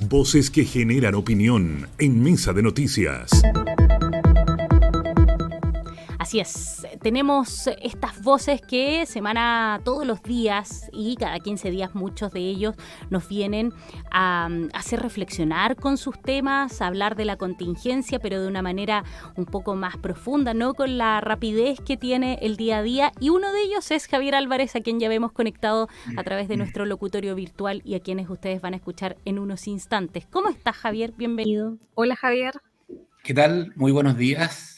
Voces que generan opinión en Mesa de Noticias. Así es, tenemos estas voces que semana todos los días y cada 15 días muchos de ellos nos vienen a hacer reflexionar con sus temas, a hablar de la contingencia, pero de una manera un poco más profunda, no con la rapidez que tiene el día a día. Y uno de ellos es Javier Álvarez, a quien ya hemos conectado a través de nuestro locutorio virtual y a quienes ustedes van a escuchar en unos instantes. ¿Cómo estás, Javier? Bienvenido. Hola, Javier. ¿Qué tal? Muy buenos días.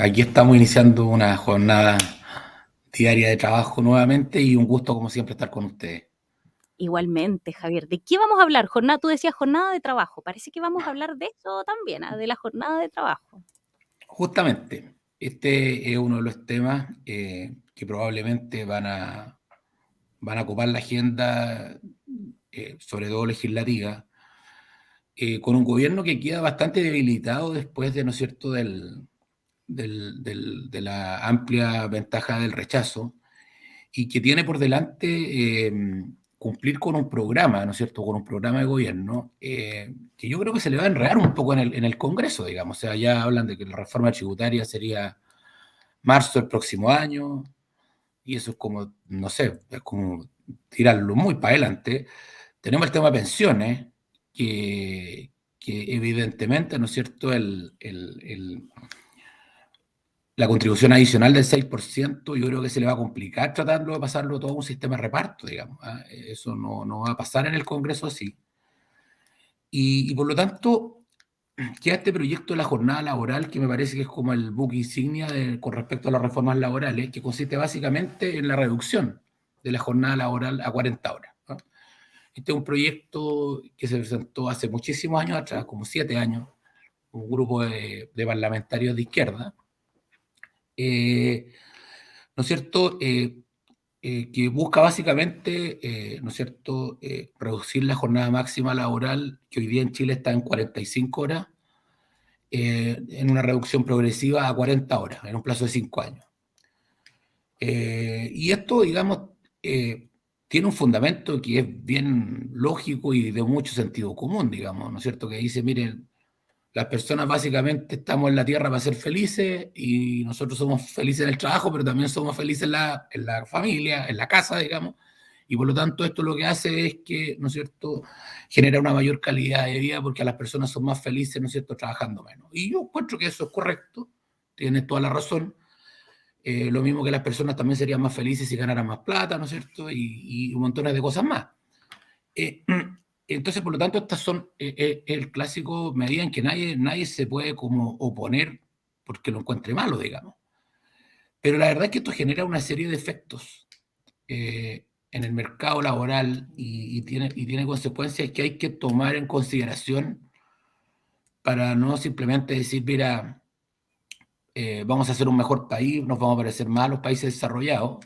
Aquí estamos iniciando una jornada diaria de trabajo nuevamente y un gusto, como siempre, estar con ustedes. Igualmente, Javier. ¿De qué vamos a hablar? Tú decías jornada de trabajo. Parece que vamos a hablar de eso también, de la jornada de trabajo. Justamente, este es uno de los temas que probablemente van a ocupar la agenda, sobre todo legislativa, con un gobierno que queda bastante debilitado después de, ¿no es cierto?, de la amplia ventaja del rechazo, y que tiene por delante cumplir con un programa, ¿no es cierto?, con un programa de gobierno que yo creo que se le va a enredar un poco en el Congreso, digamos. O sea, ya hablan de que la reforma tributaria sería marzo del próximo año, y eso es como, no sé, es como tirarlo muy para adelante. Tenemos el tema de pensiones, que evidentemente, ¿no es cierto?, la contribución adicional del 6%, yo creo que se le va a complicar tratarlo de pasarlo todo a un sistema de reparto, digamos. Eso no va a pasar en el Congreso así. Y por lo tanto, queda este proyecto de la jornada laboral, que me parece que es como el buque insignia con respecto a las reformas laborales, que consiste básicamente en la reducción de la jornada laboral a 40 horas. Este es un proyecto que se presentó hace muchísimos años atrás, como 7 años, un grupo de parlamentarios de izquierda, ¿no es cierto?, que busca básicamente, ¿no es cierto?, reducir la jornada máxima laboral, que hoy día en Chile está en 45 horas, en una reducción progresiva a 40 horas, en un plazo de 5 años. Y esto, digamos, tiene un fundamento que es bien lógico y de mucho sentido común, digamos, ¿no es cierto?, que dice, miren, las personas básicamente estamos en la tierra para ser felices, y nosotros somos felices en el trabajo, pero también somos felices en la familia, en la casa, digamos, y por lo tanto esto lo que hace es que, ¿no es cierto?, genera una mayor calidad de vida porque las personas son más felices, ¿no es cierto?, trabajando menos. Y yo encuentro que eso es correcto, tienes toda la razón. Lo mismo que las personas también serían más felices si ganaran más plata, ¿no es cierto?, y montones de cosas más. Entonces, por lo tanto, estas son el clásico medida en que nadie se puede como oponer porque lo encuentre malo, digamos. Pero la verdad es que esto genera una serie de efectos en el mercado laboral, y tiene consecuencias que hay que tomar en consideración para no simplemente decir, mira, vamos a hacer un mejor país, nos vamos a parecer más a los países desarrollados,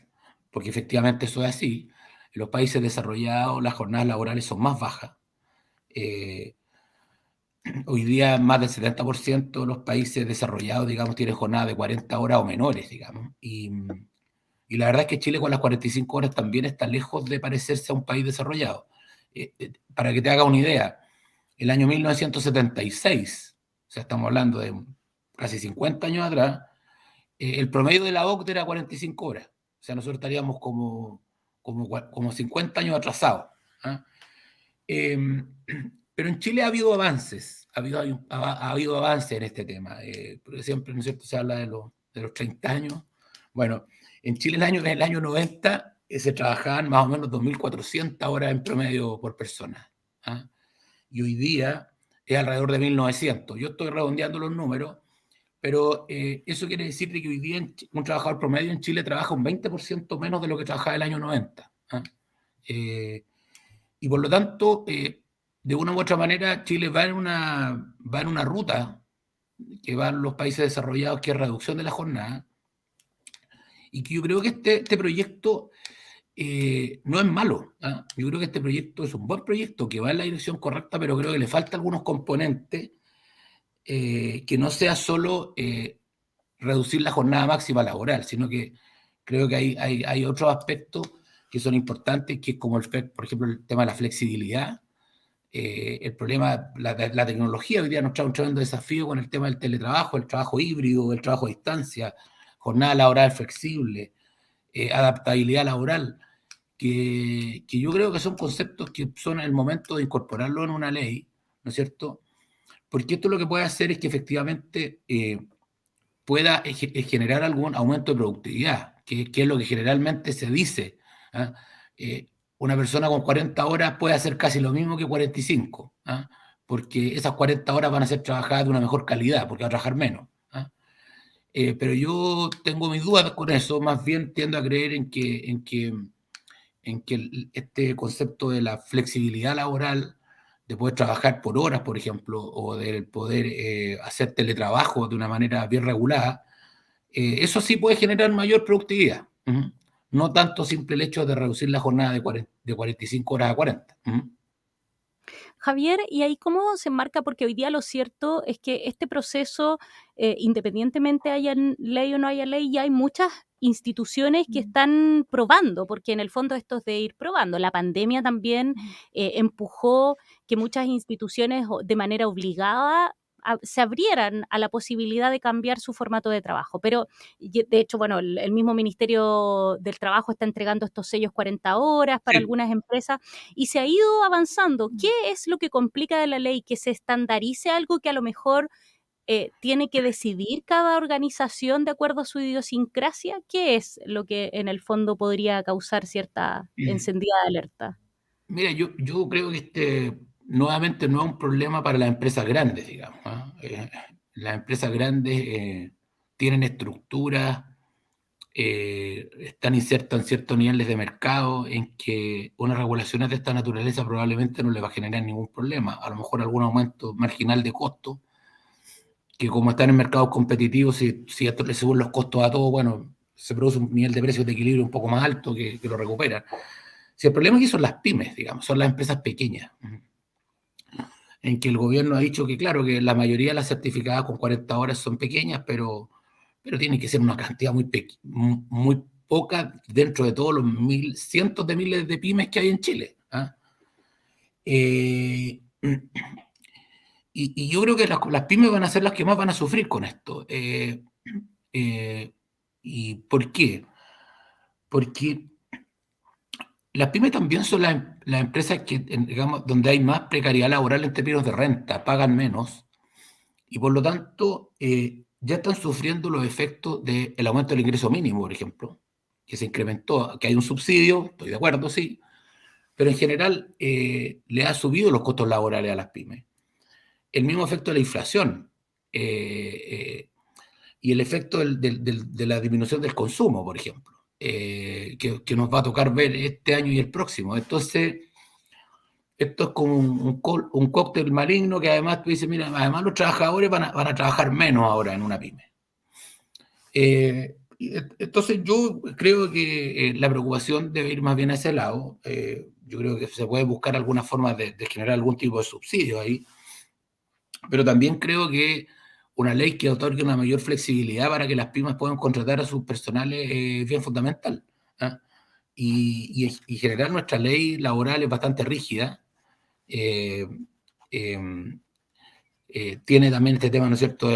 porque efectivamente eso es así. En los países desarrollados las jornadas laborales son más bajas. Hoy día más del 70% de los países desarrollados, digamos, tienen jornadas de 40 horas o menores, digamos. Y la verdad es que Chile con las 45 horas también está lejos de parecerse a un país desarrollado. Para que te haga una idea, el año 1976, o sea, estamos hablando de casi 50 años atrás, el promedio de la OCDE era 45 horas. O sea, nosotros estaríamos como 50 años atrasados. Pero en Chile ha habido avances, ha habido avances en este tema, porque siempre, ¿no es cierto?, se habla de los 30 años. Bueno, en Chile en el año 90 se trabajaban más o menos 2.400 horas en promedio por persona, y hoy día es alrededor de 1.900. Yo estoy redondeando los números, pero eso quiere decir que hoy día un trabajador promedio en Chile trabaja un 20% menos de lo que trabajaba el año 90. Y por lo tanto, de una u otra manera, Chile va en una ruta que van los países desarrollados, que es reducción de la jornada, y que yo creo que este proyecto no es malo. Yo creo que este proyecto es un buen proyecto que va en la dirección correcta, pero creo que le falta algunos componentes, que no sea solo reducir la jornada máxima laboral, sino que creo que hay otros aspectos que son importantes, que es como, por ejemplo, el tema de la flexibilidad, El problema, la tecnología hoy día nos trae un tremendo desafío con el tema del teletrabajo, el trabajo híbrido, el trabajo a distancia, jornada laboral flexible, adaptabilidad laboral, que yo creo que son conceptos que son el momento de incorporarlo en una ley, ¿no es cierto? Porque esto lo que puede hacer es que efectivamente pueda generar algún aumento de productividad, que es lo que generalmente se dice. ¿Ah? Una persona con 40 horas puede hacer casi lo mismo que 45, ¿ah? Porque esas 40 horas van a ser trabajadas de una mejor calidad, porque va a trabajar menos. ¿Ah? Pero yo tengo mis dudas con eso, más bien tiendo a creer en que este concepto de la flexibilidad laboral, de poder trabajar por horas, por ejemplo, o de poder hacer teletrabajo de una manera bien regulada, eso sí puede generar mayor productividad. No tanto simple el hecho de reducir la jornada de 45 horas a 40. Javier, ¿y ahí cómo se enmarca? Porque hoy día lo cierto es que este proceso, independientemente haya ley o no haya ley, ya hay muchas instituciones que están probando, porque en el fondo esto es de ir probando. La pandemia también empujó que muchas instituciones de manera obligada se abrieran a la posibilidad de cambiar su formato de trabajo. Pero, de hecho, bueno, el mismo Ministerio del Trabajo está entregando estos sellos 40 horas para Sí. algunas empresas y se ha ido avanzando. ¿Qué es lo que complica de la ley? ¿Que se estandarice algo que a lo mejor tiene que decidir cada organización de acuerdo a su idiosincrasia? ¿Qué es lo que en el fondo podría causar cierta encendida de alerta? Mira, yo creo que nuevamente no es un problema para las empresas grandes, digamos. ¿Ah? Las empresas grandes tienen estructuras, están insertas en ciertos niveles de mercado en que unas regulaciones de esta naturaleza probablemente no les va a generar ningún problema. A lo mejor algún aumento marginal de costo, que como están en mercados competitivos, si esto le suben los costos a todos, bueno, se produce un nivel de precios de equilibrio un poco más alto que lo recuperan. Si el problema aquí son las pymes, digamos, son las empresas pequeñas, en que el gobierno ha dicho que, claro, que la mayoría de las certificadas con 40 horas son pequeñas, pero tiene que ser una cantidad muy poca dentro de todos los cientos de miles de pymes que hay en Chile. ¿Ah? Y yo creo que las pymes van a ser las que más van a sufrir con esto. ¿Y por qué? Porque las pymes también son las empresas que, digamos, donde hay más precariedad laboral en términos de renta, pagan menos y por lo tanto ya están sufriendo los efectos del aumento del ingreso mínimo, por ejemplo, que se incrementó, que hay un subsidio, estoy de acuerdo, sí, pero en general le ha subido los costos laborales a las pymes. El mismo efecto de la inflación y el efecto de la disminución del consumo, por ejemplo, que nos va a tocar ver este año y el próximo. Entonces, esto es como un cóctel maligno que además tú dices, mira, además los trabajadores van a trabajar menos ahora en una pyme. Entonces yo creo que la preocupación debe ir más bien a ese lado. Yo creo que se puede buscar alguna forma de generar algún tipo de subsidio ahí, pero también creo que una ley que otorgue una mayor flexibilidad para que las pymes puedan contratar a sus personales es bien fundamental. ¿Ah? Y generar nuestra ley laboral es bastante rígida. Eh, eh, tiene también este tema, ¿no es cierto?,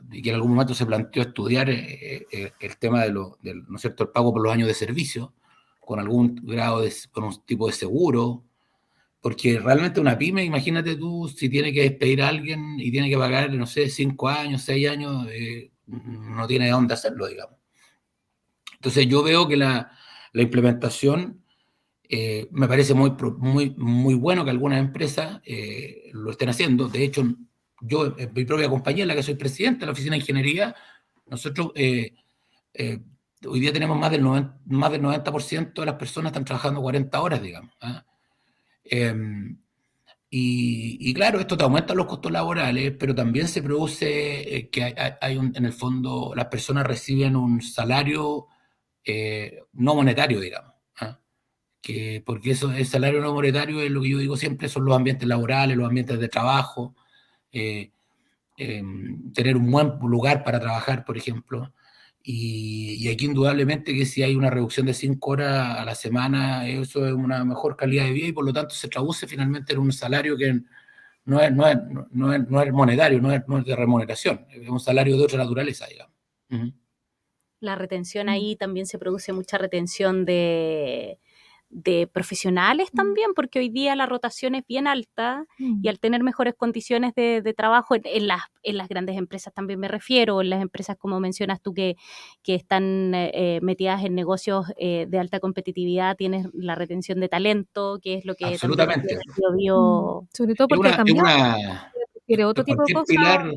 de que en algún momento se planteó estudiar el tema ¿no es cierto?, el pago por los años de servicio, con algún grado con un tipo de seguro, porque realmente una pyme, imagínate tú, si tiene que despedir a alguien y tiene que pagar, no sé, 5 años, 6 años, no tiene de dónde hacerlo, digamos. Entonces yo veo que la implementación me parece muy bueno que algunas empresas lo estén haciendo. De hecho, yo en mi propia compañía, en la que soy presidente de la oficina de ingeniería, nosotros hoy día tenemos más del 90% de las personas están trabajando 40 horas, digamos. ¿Ah? Y claro, esto te aumenta los costos laborales, pero también se produce que en el fondo las personas reciben un salario no monetario, digamos. ¿Ah? Porque el salario no monetario es lo que yo digo siempre, son los ambientes laborales, los ambientes de trabajo, tener un buen lugar para trabajar, por ejemplo. Y aquí indudablemente que si hay una reducción de 5 horas a la semana, eso es una mejor calidad de vida y por lo tanto se traduce finalmente en un salario que no es monetario, no es de remuneración, es un salario de otra naturaleza, digamos. Uh-huh. La retención ahí también se produce mucha retención de profesionales también, porque hoy día la rotación es bien alta y al tener mejores condiciones de trabajo en las grandes empresas también me refiero, en las empresas como mencionas tú que están metidas en negocios de alta competitividad, tienes la retención de talento, que es lo que también Absolutamente. Sobre todo Es porque también requiere otro tipo de cualquier cosas. pilar,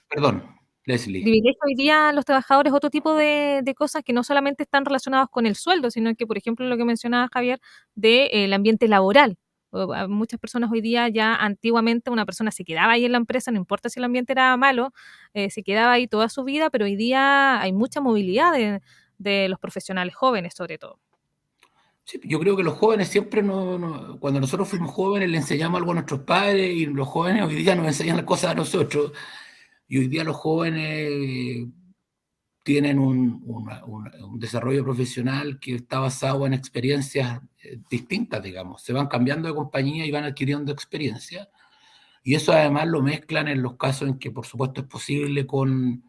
perdón, Leslie. Privilegio hoy día a los trabajadores otro tipo de cosas que no solamente están relacionadas con el sueldo, sino que, por ejemplo, lo que mencionaba Javier, del ambiente laboral. Muchas personas hoy día ya antiguamente una persona se quedaba ahí en la empresa, no importa si el ambiente era malo, se quedaba ahí toda su vida, pero hoy día hay mucha movilidad de los profesionales jóvenes sobre todo. Sí, yo creo que los jóvenes siempre, cuando nosotros fuimos jóvenes le enseñamos algo a nuestros padres y los jóvenes hoy día nos enseñan las cosas a nosotros. Y hoy día los jóvenes tienen un desarrollo profesional que está basado en experiencias distintas, digamos. Se van cambiando de compañía y van adquiriendo experiencia. Y eso además lo mezclan en los casos en que, por supuesto, es posible con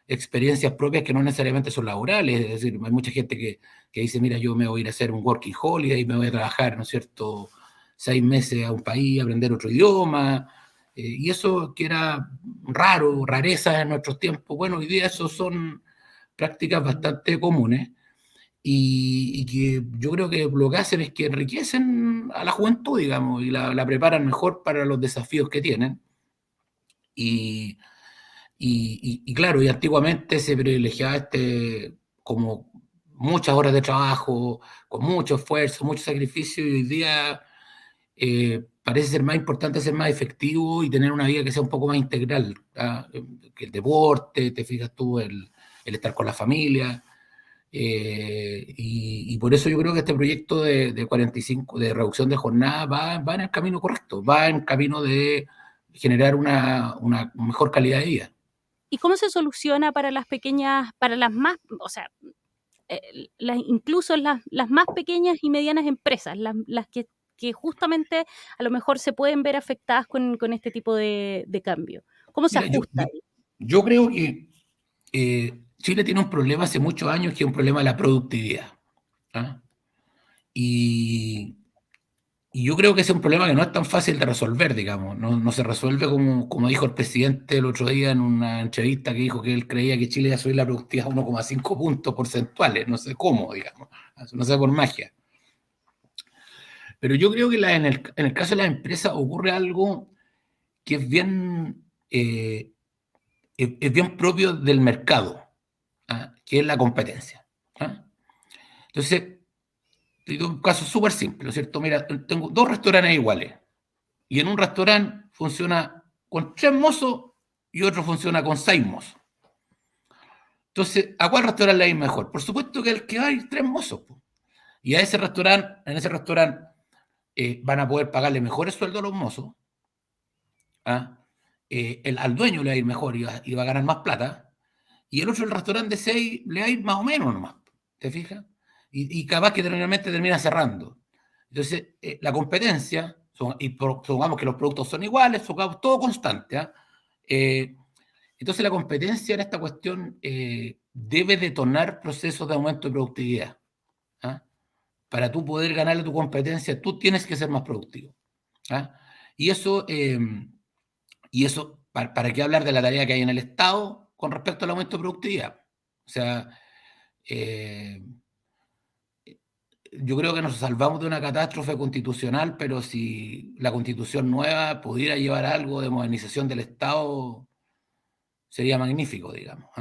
experiencias propias que no necesariamente son laborales. Es decir, hay mucha gente que dice, mira, yo me voy a ir a hacer un working holiday y me voy a trabajar, ¿no es cierto?, 6 meses a un país, aprender otro idioma. Y eso que era raro, rareza en nuestros tiempos, bueno, hoy día eso son prácticas bastante comunes y que yo creo que lo que hacen es que enriquecen a la juventud, digamos, y la preparan mejor para los desafíos que tienen. Y claro, y antiguamente se privilegiaba como muchas horas de trabajo, con mucho esfuerzo, mucho sacrificio, y hoy día parece ser más importante ser más efectivo y tener una vida que sea un poco más integral, que el deporte, te fijas tú, el estar con la familia. Y por eso yo creo que este proyecto de 45, de reducción de jornada, va en el camino correcto, va en el camino de generar una mejor calidad de vida. ¿Y cómo se soluciona para las pequeñas, para las más, o sea, incluso las más pequeñas y medianas empresas, las que justamente a lo mejor se pueden ver afectadas con este tipo de cambio? ¿Cómo se Mira, ajusta ahí? yo creo que Chile tiene un problema hace muchos años que es un problema de la productividad. ¿Ah? Y yo creo que ese es un problema que no es tan fácil de resolver, digamos. No se resuelve como dijo el presidente el otro día en una entrevista que dijo que él creía que Chile iba a subir la productividad a 1,5 puntos porcentuales. No sé cómo, digamos. No sé, por magia. Pero yo creo que en el caso de las empresas ocurre algo que es bien propio del mercado, que es la competencia. Entonces, te digo un caso súper simple, ¿no es cierto? Mira, tengo 2 restaurantes iguales y en un restaurante funciona con 3 mozos y otro funciona con 6 mozos. Entonces, ¿a cuál restaurante le va a ir mejor? Por supuesto que el que va a ir 3 mozos. Y en ese restaurante van a poder pagarle mejores sueldos a los mozos. Al dueño le va a ir mejor y va a ganar más plata. Y el otro, el restaurante de 6, le va a ir más o menos nomás. ¿Te fijas? Y capaz que finalmente termina cerrando. Entonces, la competencia, supongamos que los productos son iguales, supongamos todo constante. Entonces, la competencia en esta cuestión debe detonar procesos de aumento de productividad. Para tú poder ganarle a tu competencia, tú tienes que ser más productivo. Y eso, ¿para qué hablar de la tarea que hay en el Estado con respecto al aumento de productividad? O sea, yo creo que nos salvamos de una catástrofe constitucional, pero si la constitución nueva pudiera llevar algo de modernización del Estado, sería magnífico, digamos.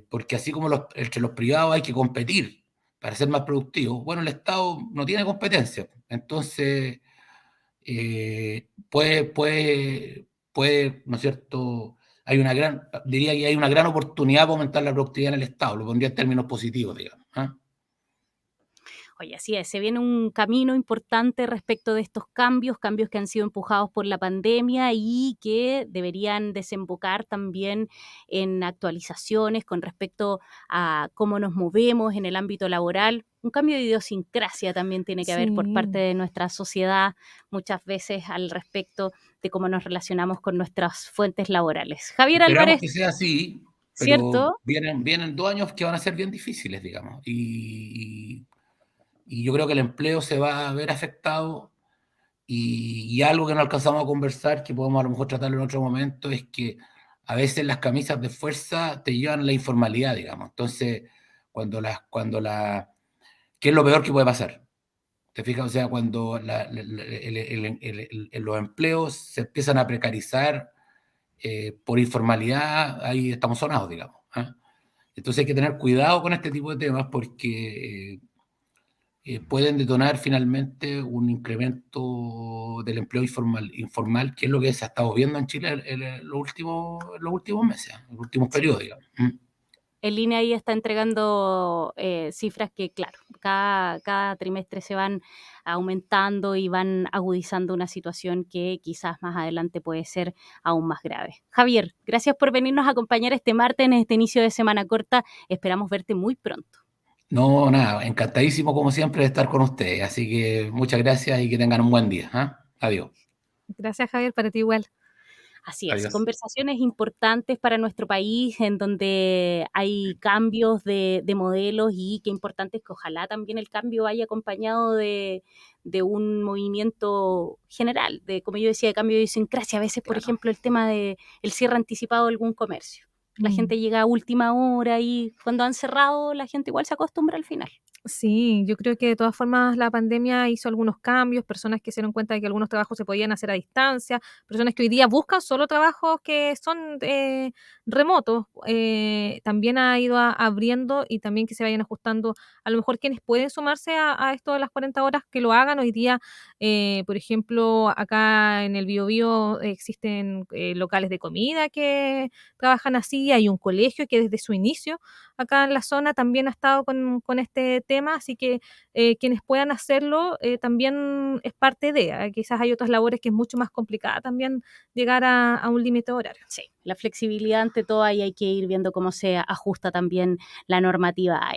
Porque así como entre los privados hay que competir para ser más productivos, bueno, el Estado no tiene competencia. Entonces, puede, ¿no es cierto? Diría que hay una gran oportunidad para aumentar la productividad en el Estado, lo pondría en términos positivos, digamos. Oye, así es, se viene un camino importante respecto de estos cambios, cambios que han sido empujados por la pandemia y que deberían desembocar también en actualizaciones con respecto a cómo nos movemos en el ámbito laboral. Un cambio de idiosincrasia también tiene que haber por parte Sí, de nuestra sociedad muchas veces al respecto de cómo nos relacionamos con nuestras fuentes laborales. Javier Esperamos Álvarez, que sea así, pero ¿cierto? vienen 2 años que van a ser bien difíciles, digamos. Y yo creo que el empleo se va a ver afectado. Y algo que no alcanzamos a conversar, que podemos a lo mejor tratarlo en otro momento, es que a veces las camisas de fuerza te llevan a la informalidad, digamos. Entonces, ¿qué es lo peor que puede pasar? ¿Te fijas? O sea, cuando los empleos se empiezan a precarizar por informalidad, ahí estamos sonados, digamos. ¿Ah? Entonces hay que tener cuidado con este tipo de temas porque pueden detonar finalmente un incremento del empleo informal, que es lo que se ha estado viendo en Chile en los últimos meses, en los últimos periodos, digamos. En línea ahí está entregando cifras que, claro, cada trimestre se van aumentando y van agudizando una situación que quizás más adelante puede ser aún más grave. Javier, gracias por venirnos a acompañar este martes en este inicio de semana corta. Esperamos verte muy pronto. No, nada, encantadísimo como siempre de estar con ustedes, así que muchas gracias y que tengan un buen día. ¿Ah? Adiós. gracias Javier, para ti igual. Así es, Adiós. conversaciones importantes para nuestro país en donde hay cambios de modelos y qué importante es que ojalá también el cambio vaya acompañado de un movimiento general, de como yo decía, de cambio de idiosincrasia. A veces, por Claro. ejemplo, el tema de el cierre anticipado de algún comercio. La Mm. gente llega a última hora y cuando han cerrado la gente igual se acostumbra al final. Sí, yo creo que de todas formas la pandemia hizo algunos cambios, personas que se dieron cuenta de que algunos trabajos se podían hacer a distancia, personas que hoy día buscan solo trabajos que son remotos, también ha ido abriendo y también que se vayan ajustando. A lo mejor quienes pueden sumarse a esto de las 40 horas, que lo hagan hoy día. Por ejemplo, acá en el Biobío existen locales de comida que trabajan así, hay un colegio que desde su inicio acá en la zona también ha estado con este tema, así que quienes puedan hacerlo también es parte de. Quizás hay otras labores que es mucho más complicada también llegar a un límite horario. Sí, la flexibilidad ante todo ahí hay que ir viendo cómo se ajusta también la normativa a